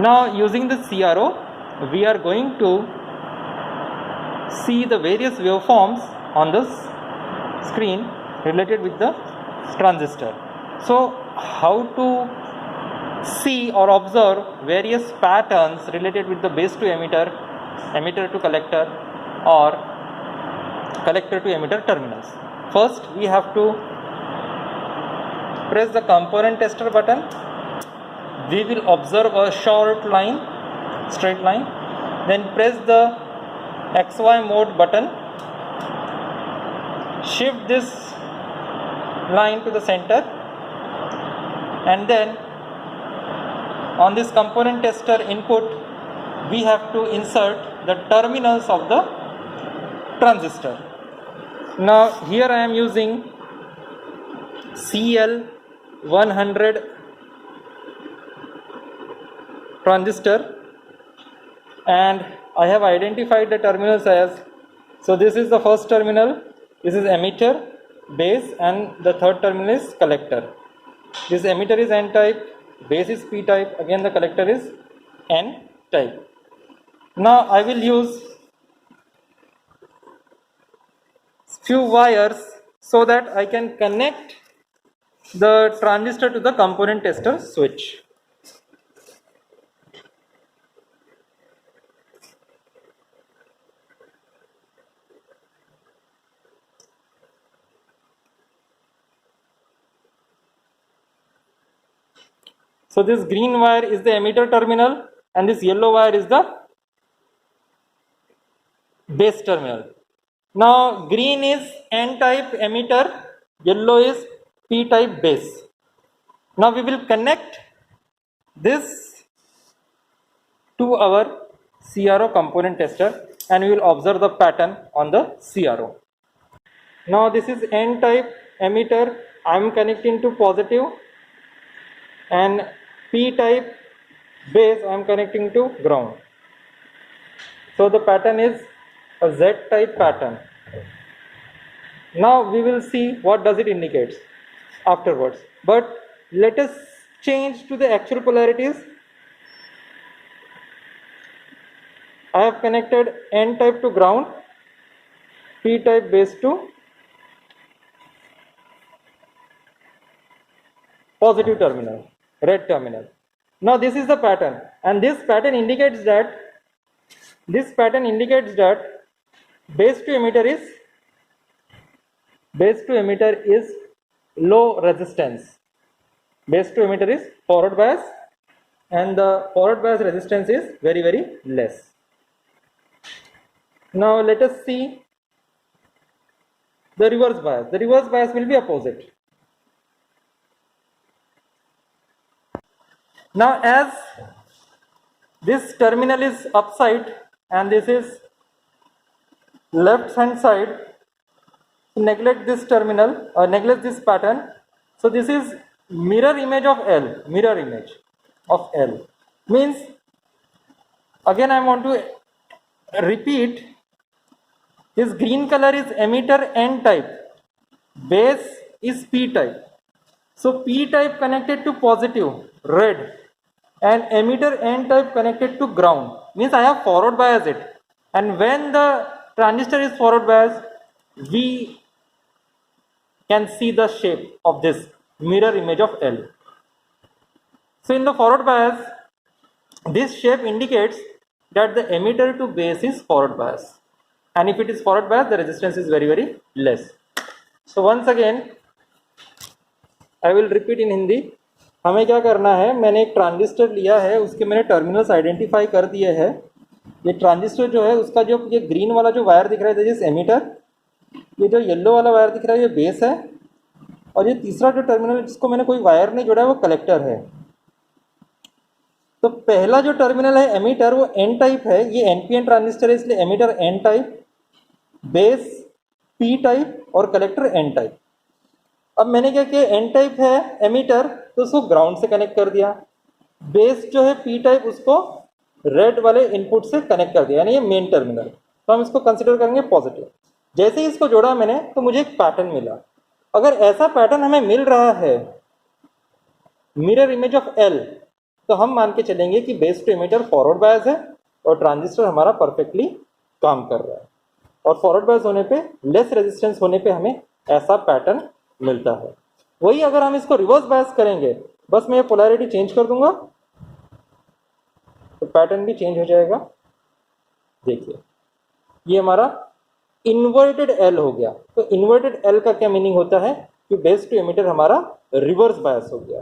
Now using the CRO, we are going to see the various waveforms on the screen related with the transistor. So how to see or observe various patterns related with the base to emitter, emitter to collector, or collector to emitter terminals. First we have to press the component tester button. We will observe a short line, straight line. Then press the XY mode button. Shift this line to the center, and then on this component tester input we have to insert the terminals of the transistor. Now here I am using CL100 transistor, and I have identified the terminals as, so this is the first terminal, this is emitter, base, and the third terminal is collector. This emitter is N type, base is P type, again the collector is N type. Now I will use few wires so that I can connect the transistor to the component tester switch. So this green wire is the emitter terminal and this yellow wire is the base terminal. Now green is N type emitter, yellow is P type base. Now we will connect this to our CRO component tester and we will observe the pattern on the CRO. Now this is N type emitter, I am connecting to positive, and P type base I am connecting to ground. So the pattern is a Z type pattern. Now we will see what does it indicates afterwards, but let us change to the actual polarities. I have connected N type to ground, P type base to positive terminal, red terminal. Now this is the pattern, and this pattern indicates that base to emitter is low resistance. Base to emitter is forward bias, and the forward bias resistance is very, very less. Now let us see the reverse bias. The reverse bias will be opposite. Now as this terminal is upside and this is left hand side, neglect this terminal or neglect this pattern. So this is mirror image of L, means again I want to repeat, this green color is emitter N type, base is P type. So P type connected to positive, red, and emitter N type connected to ground, means I have forward bias it, and when the transistor is forward bias we can see the shape of this mirror image of L. So in the forward bias this shape indicates that the emitter to base is forward bias, and if it is forward bias the resistance is very, very less. So once again I will repeat in Hindi. हमें क्या करना है, मैंने एक transistor लिया है, उसके मैंने टर्मिनल्स आइडेंटिफाई कर दिए हैं. ये ट्रांजिस्टर जो है उसका जो ये ग्रीन वाला जो वायर दिख रहा है दिस एमिटर, ये जो येलो वाला वायर दिख रहा है ये बेस है, और ये तीसरा जो टर्मिनल जिसको मैंने कोई वायर नहीं जोड़ा है वो कलेक्टर है. तो पहला जो टर्मिनल है एमिटर वो एन टाइप है, ये एनपीएन ट्रांजिस्टर है इसलिए emitter N type, base P type और कलेक्टर एन टाइप. अब मैंने क्या किया, एन टाइप है एमिटर तो उसको ग्राउंड से कनेक्ट कर दिया, बेस जो है पी टाइप उसको रेड वाले इनपुट से कनेक्ट कर दिया, यानी ये मेन टर्मिनल, तो हम इसको कंसिडर करेंगे पॉजिटिव. जैसे ही इसको जोड़ा मैंने तो मुझे एक पैटर्न मिला. अगर ऐसा पैटर्न हमें मिल रहा है मिरर इमेज ऑफ एल, तो हम मान के चलेंगे कि base to emitter forward bias है और ट्रांजिस्टर हमारा परफेक्टली काम कर रहा है। और फॉरवर्ड बायस होने पे, लेस रेजिस्टेंस होने पे हमें ऐसा पैटर्न मिलता है। वही अगर हम इसको रिवर्स बायस करेंगे, बस मैं ये पोलैरिटी चेंज कर दूंगा तो पैटर्न भी चेंज हो जाएगा। देखिए ये हमारा इन्वर्टेड एल हो गया। तो इन्वर्टेड एल का क्या मीनिंग होता है कि बेस टू एमिटर हमारा रिवर्स बायस हो गया।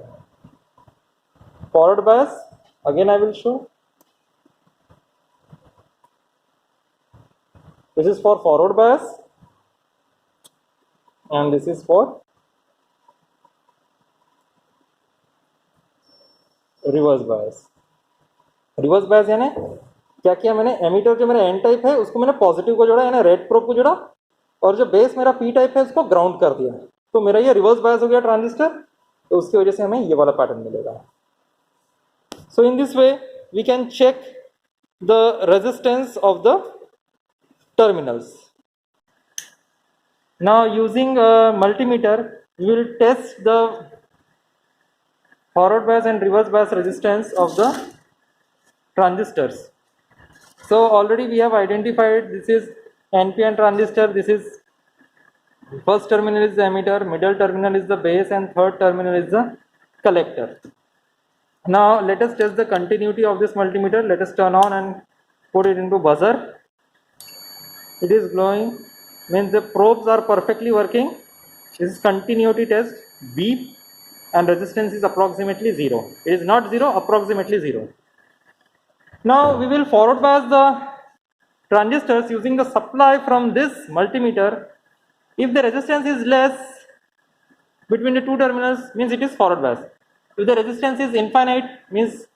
Forward bias, again I will show, this is for forward bias and this is for reverse bias. Reverse bias यानी क्या किया मैंने, एमीटर जो मेरा एन टाइप है उसको मैंने पॉजिटिव को जोड़ा यानी रेड प्रोब को जोड़ा, और जो बेस मेरा पी टाइप है उसको ग्राउंड कर दिया, तो मेरा ये रिवर्स बायस हो गया ट्रांजिस्टर। तो उसकी वजह से हमें ये वाला पैटर्न मिलेगा। So in this way we can check the resistance of the terminals. Now using a multimeter we will test the forward bias and reverse bias resistance of the transistors. So already we have identified this is NPN transistor, this is first terminal is the emitter, middle terminal is the base and third terminal is the collector. Now let us test the continuity of this multimeter. Let us turn on and put it into buzzer. It is glowing, means the probes are perfectly working. This is continuity test, beep, and resistance is approximately 0. It is not 0, approximately 0. Now we will forward bias the transistors using the supply from this multimeter. If the resistance is less between the two terminals, means it is forward bias. If the resistance is infinite, means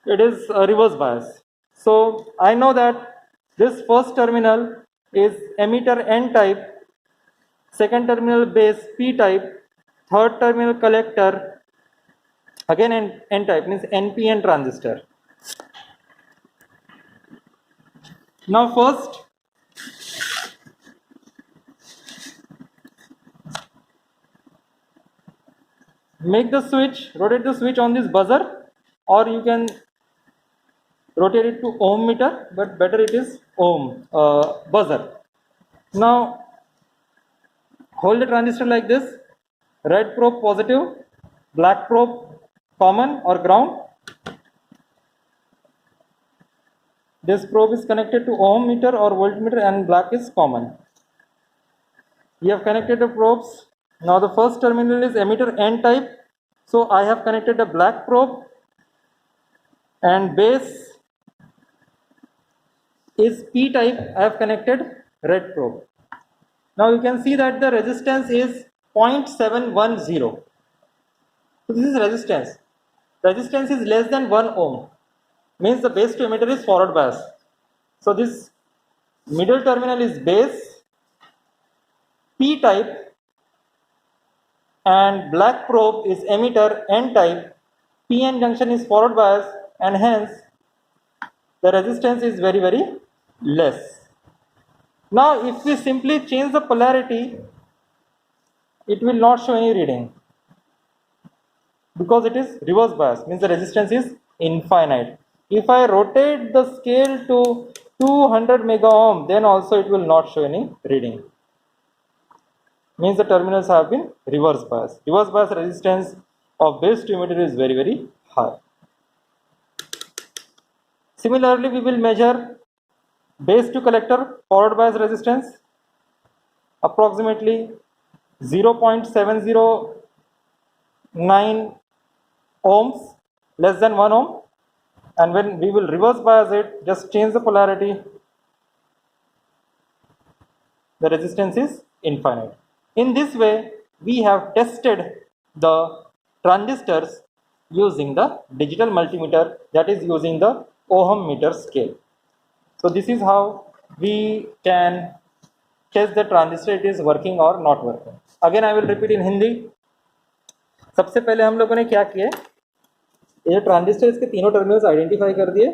it is a reverse bias. So I know that this first terminal is emitter N type, second terminal base P type, third terminal collector again N type, means NPN transistor. Now first make the switch, rotate the switch on this buzzer, or you can rotate it to ohm meter, but better it is ohm buzzer. Now hold the transistor like this, red probe positive, black probe common or ground. This probe is connected to ohm meter or voltmeter and black is common. We have connected the probes. Now the first terminal is emitter N type, so I have connected a black probe, and base is P type, I have connected red probe. Now you can see that the resistance is 0.710. So this is resistance. Resistance is less than 1 ohm, means the base to emitter is forward bias. So this middle terminal is base P type and black probe is emitter N type. PN junction is forward bias and hence the resistance is very less. Now if we simply change the polarity, it will not show any reading because it is reverse bias, means the resistance is infinite. If I rotate the scale to 200 mega ohm, then also it will not show any reading, means the terminals have been reverse bias. Reverse bias resistance of base to emitter is very high. Similarly, we will measure base to collector forward bias resistance, approximately 0.709 ohms, less than 1 ohm, and when we will reverse bias it, just change the polarity, the resistance is infinite. In this way we have tested the transistors using the digital multimeter, that is using the ohm meter scale. So this is how we can test the transistor it is working or not working. Again I will repeat in Hindi. सबसे पहले हम लोगों ने क्या किया, ये transistor इसके तीनों टर्मिनल्स आइडेंटिफाई कर दिए।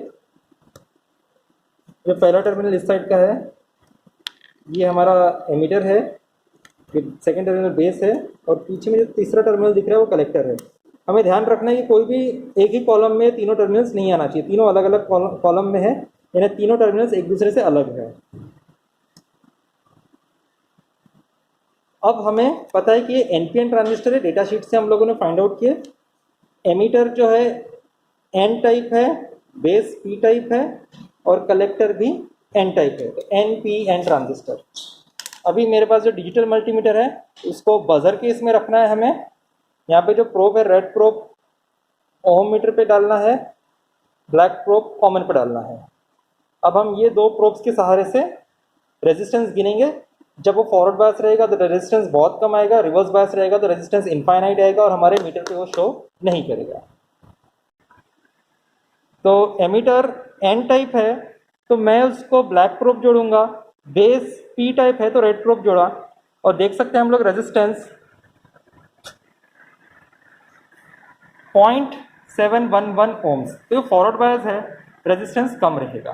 जो पहला टर्मिनल इस साइड का है ये हमारा एमिटर है, सेकेंड टर्मिनल बेस है और पीछे में जो तीसरा टर्मिनल दिख रहा है वो कलेक्टर है। हमें ध्यान रखना है कि कोई भी एक ही कॉलम में तीनों टर्मिनल्स नहीं आना चाहिए, तीनों अलग अलग कॉलम में है, यानी तीनों टर्मिनल्स एक दूसरे से अलग है। अब हमें पता है कि ये एनपीएन ट्रांजिस्टर है, डेटा शीट से हम लोगों ने फाइंड आउट किया। एमीटर जो है एन टाइप है, बेस पी टाइप है और कलेक्टर भी एन टाइप है, तो एन पी एन ट्रांजिस्टर। अभी मेरे पास जो डिजिटल मल्टीमीटर है उसको बजर केस में रखना है हमें। यहाँ पे जो प्रोब है रेड प्रोब ओम मीटर पे डालना है, ब्लैक प्रोब कॉमन पे डालना है। अब हम ये दो प्रोब्स के सहारे से रेजिस्टेंस गिनेंगे। जब वो फॉरवर्ड बायस रहेगा तो रेजिस्टेंस बहुत कम आएगा, रिवर्स बायस रहेगा तो रेजिस्टेंस इनफाइनाइट आएगा और हमारे मीटर पे वो शो नहीं करेगा। तो एमीटर एन टाइप है तो मैं उसको ब्लैक प्रोब जोड़ूंगा, बेस पी टाइप है तो रेड प्रोब जोड़ा, और देख सकते हैं हम लोग रेजिस्टेंस 0.711 ओम्स, तो फॉरवर्ड बायस है, रेजिस्टेंस कम रहेगा,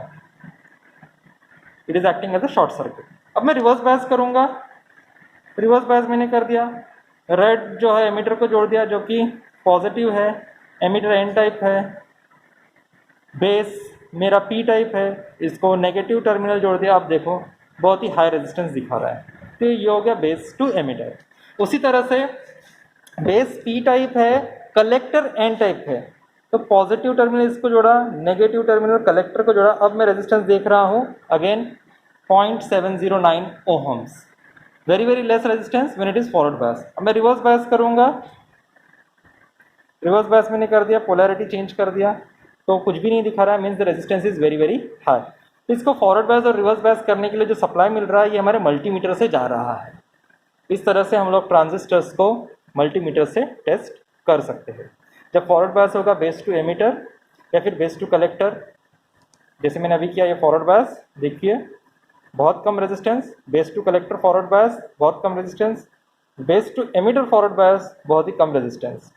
it is acting as a short circuit. अब मैं रिवर्स बायस करूंगा, रिवर्स बायस मैंने कर दिया, रेड जो है एमीटर को जोड़ दिया जो कि पॉजिटिव है, एमीटर एन टाइप है, बेस मेरा पी टाइप है, इसको नेगेटिव टर्मिनल जोड़ दिया। आप देखो बहुत ही हाई रेजिस्टेंस दिखा रहा है, तो ये हो गया बेस टू एमीटर। उसी तरह से बेस पी टाइप है, कलेक्टर एन टाइप है, तो पॉजिटिव टर्मिनल इसको जोड़ा, नेगेटिव टर्मिनल कलेक्टर को जोड़ा। अब मैं रेजिस्टेंस देख रहा हूँ again 0.709 ohms, very very less resistance when it is forward bias. अब मैं रिवर्स बायस करूंगा, रिवर्स बायस मैंने कर दिया, पोलैरिटी चेंज कर दिया तो कुछ भी नहीं दिखा रहा है, means the resistance is very very high. इसको फॉरवर्ड बायस और रिवर्स बायस करने के लिए जो सप्लाई मिल रहा है ये हमारे मल्टीमीटर से जा रहा है। इस तरह से हम लोग ट्रांजिस्टर्स को मल्टीमीटर से टेस्ट कर सकते हैं। जब फॉरवर्ड बायस होगा बेस टू एमीटर या फिर बेस टू कलेक्टर, जैसे मैंने अभी किया, ये फॉरवर्ड बायस देखिए बहुत कम resistance, base to collector forward bias बहुत कम resistance, base to emitter forward bias बहुत ही कम resistance,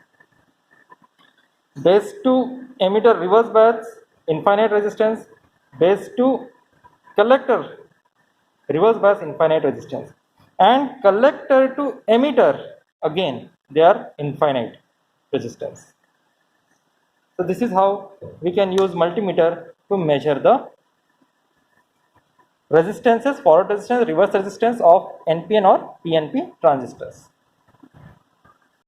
base to emitter reverse bias infinite resistance, base to collector reverse bias infinite resistance, and collector to emitter again they are infinite resistance. So this is how we can use multimeter to measure the resistances, forward resistance, reverse resistance of NPN or PNP transistors.